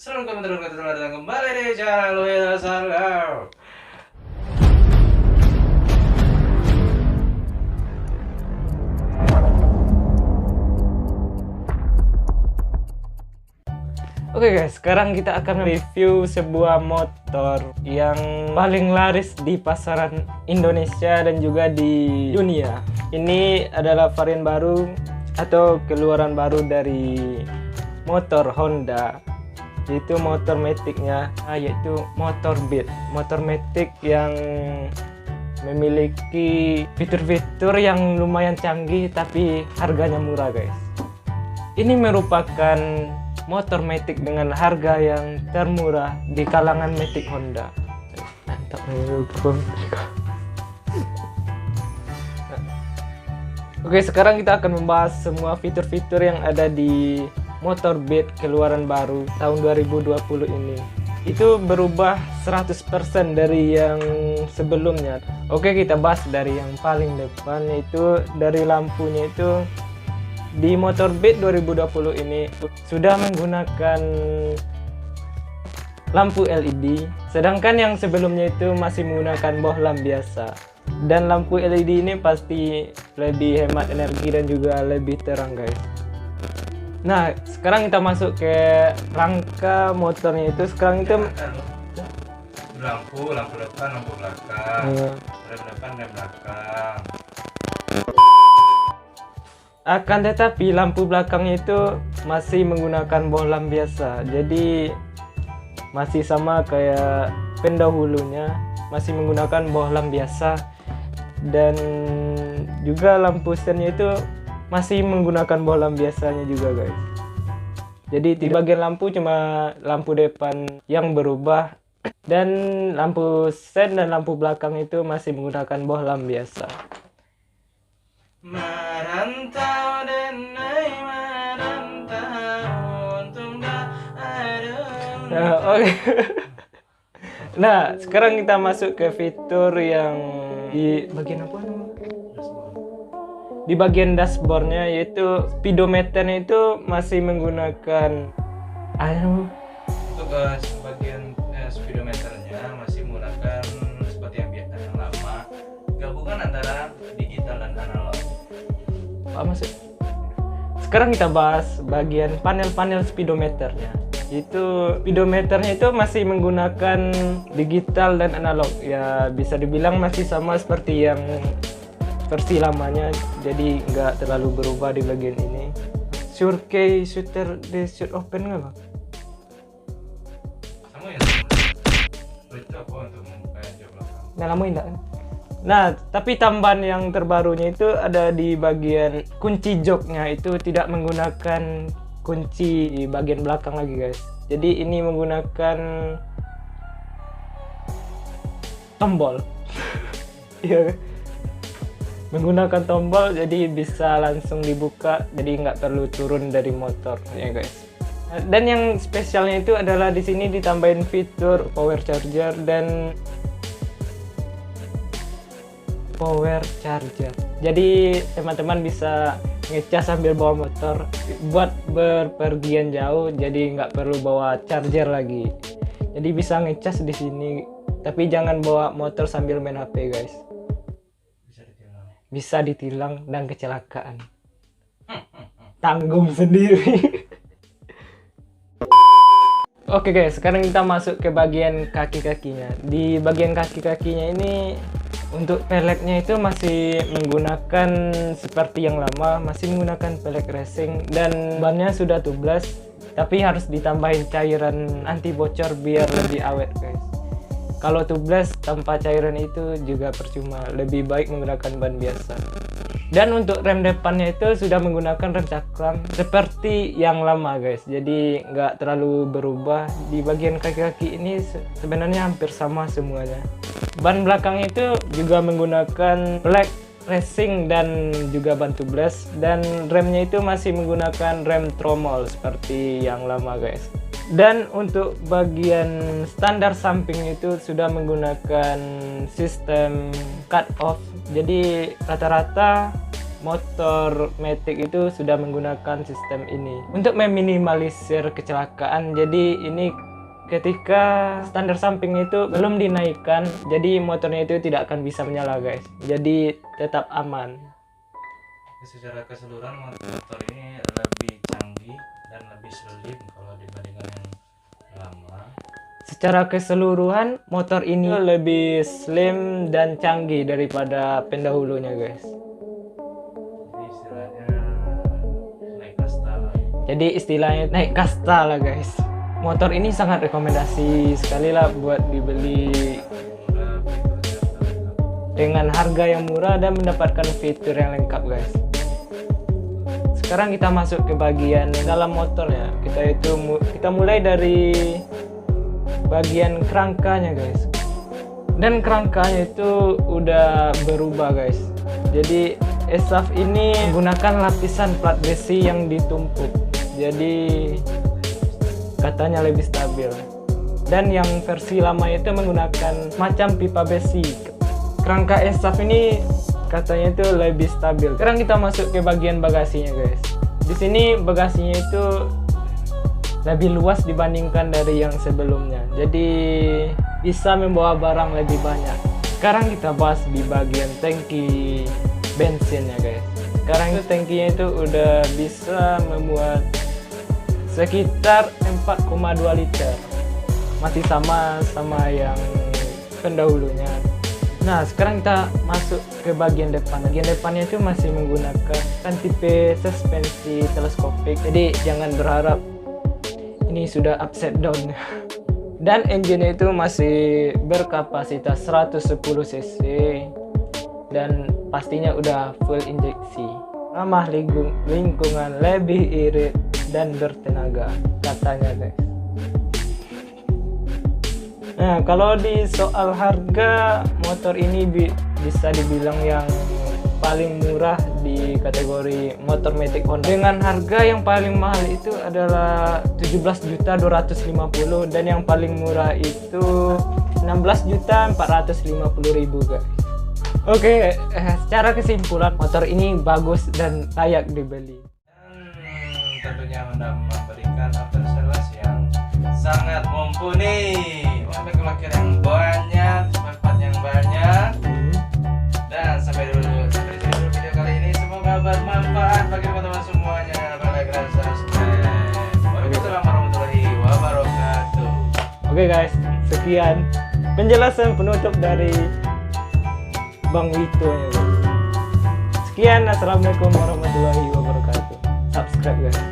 Assalamualaikum warahmatullahi wabarakatuh. Selamat datang kembali di channel Weda Sargal. Oke guys, sekarang kita akan review sebuah motor yang paling laris di pasaran Indonesia dan juga di dunia. Ini adalah varian baru atau keluaran baru dari motor Honda, yaitu motor matic-nya, yaitu motor Beat. Motor matic yang memiliki fitur-fitur yang lumayan canggih tapi harganya murah guys. Ini merupakan motor matic dengan harga yang termurah di kalangan matic Honda. Mantap. Oke, sekarang kita akan membahas semua fitur-fitur yang ada di motor Beat keluaran baru tahun 2020 ini. Itu berubah 100% dari yang sebelumnya. Oke, kita bahas dari yang paling depan, yaitu dari lampunya. Itu di motor Beat 2020 ini sudah menggunakan lampu LED, sedangkan yang sebelumnya itu masih menggunakan bohlam biasa. Dan lampu LED ini pasti lebih hemat energi dan juga lebih terang guys. Nah, sekarang kita masuk ke rangka motornya. Itu sekarang itu lampu depan, lampu belakang, rem depan, rem belakang. Akan tetapi lampu belakangnya itu masih menggunakan bohlam biasa, jadi masih sama kayak pendahulunya, masih menggunakan bohlam biasa. Dan juga lampu stennya itu masih menggunakan bohlam biasanya juga guys. Jadi di bagian lampu cuma lampu depan yang berubah, dan lampu sen dan lampu belakang itu masih menggunakan bohlam biasa. Merantau denai merantau untuk oke. Nah, sekarang kita masuk ke fitur yang di bagian apa namanya? Di bagian dashboardnya, yaitu speedometernya itu masih menggunakan Untuk bagian speedometernya masih menggunakan seperti yang biasa yang lama, gabungan antara digital dan analog. apa maksud? Sekarang kita bahas bagian panel-panel speedometernya. Itu speedometernya itu masih menggunakan digital dan analog. Ya bisa dibilang masih sama seperti yang versi lamanya, jadi nggak terlalu berubah di bagian ini. Surkey shooter di shoot open nggak bang? Sama ya? Itu apa untuk membuka jok belakang? Nah lama enggak kan? Nah, tapi tambahan yang terbarunya itu ada di bagian kunci joknya, itu tidak menggunakan kunci di bagian belakang lagi guys. Jadi ini menggunakan tombol. Iya, menggunakan tombol, jadi bisa langsung dibuka, jadi nggak perlu turun dari motor ya guys. Dan yang spesialnya itu adalah di sini ditambahin fitur power charger dan power charger. Jadi teman-teman bisa ngecas sambil bawa motor buat berpergian jauh, jadi nggak perlu bawa charger lagi. Jadi bisa ngecas di sini, tapi jangan bawa motor sambil main HP guys. Bisa ditilang dan kecelakaan. Tanggung sendiri. Oke guys, sekarang kita masuk ke bagian kaki-kakinya. Di bagian kaki-kakinya ini untuk peleknya itu masih menggunakan seperti yang lama, masih menggunakan pelek racing, dan bannya sudah tubeless, tapi harus ditambahin cairan anti bocor biar lebih awet guys. Kalau tubeless tanpa cairan itu juga percuma, lebih baik menggunakan ban biasa. Dan untuk rem depannya itu sudah menggunakan rem cakram seperti yang lama guys, jadi nggak terlalu berubah. Di bagian kaki-kaki ini sebenarnya hampir sama semuanya. Ban belakang itu juga menggunakan black racing dan juga ban tubeless, dan remnya itu masih menggunakan rem tromol seperti yang lama guys. Dan untuk bagian standar samping itu sudah menggunakan sistem cut off, jadi rata-rata motor Matic itu sudah menggunakan sistem ini untuk meminimalisir kecelakaan. Jadi ini ketika standar samping itu belum dinaikkan, jadi motornya itu tidak akan bisa menyala guys, jadi tetap aman. Secara keseluruhan motor ini lebih canggih dan lebih slim kalau dibandingkan yang lama. Secara keseluruhan motor ini lebih slim dan canggih daripada pendahulunya guys. Jadi istilahnya naik kasta lah. Jadi istilahnya naik kasta lah guys. Motor ini sangat rekomendasi sekali lah buat dibeli dengan harga yang murah dan mendapatkan fitur yang lengkap guys. Sekarang kita masuk ke bagian dalam motornya. Kita mulai dari bagian kerangkanya guys. Dan kerangkanya itu udah berubah guys. Jadi ESAF ini menggunakan lapisan plat besi yang ditumpuk. Jadi katanya lebih stabil. Dan yang versi lama itu menggunakan macam pipa besi. Kerangka ESAF ini katanya itu lebih stabil. Sekarang kita masuk ke bagian bagasinya guys. Di sini bagasinya itu lebih luas dibandingkan dari yang sebelumnya. Jadi bisa membawa barang lebih banyak. Sekarang kita bahas di bagian tangki bensinnya guys. Sekarang itu tangkinya itu udah bisa memuat sekitar 4,2 liter. Masih sama yang pendahulunya. Nah, sekarang kita masuk ke bagian depan. Bagian depannya itu masih menggunakan tipe suspensi teleskopik. Jadi jangan berharap ini sudah upside down. Dan engine itu masih berkapasitas 110 cc dan pastinya udah full injeksi. Ramah lingkungan, lebih irit dan bertenaga katanya guys. Nah, kalau di soal harga, motor ini bisa dibilang yang paling murah di kategori motor Matic Honda. Dengan harga yang paling mahal itu adalah 17.250.000 dan yang paling murah itu 16.450.000 guys. Oke, secara kesimpulan motor ini bagus dan layak dibeli. Tentunya memberikan aftersales yang sangat mumpuni, memiliki wakil yang banyak, manfaat yang banyak. Dan sampai dulu video kali ini, semoga bermanfaat bagi teman-teman semuanya. Like dan subscribe. Waalaikumsalam warahmatullahi wabarakatuh. Oke guys, sekian penjelasan penutup dari Bang Wito ya guys. Sekian, assalamualaikum warahmatullahi wabarakatuh. Subscribe guys.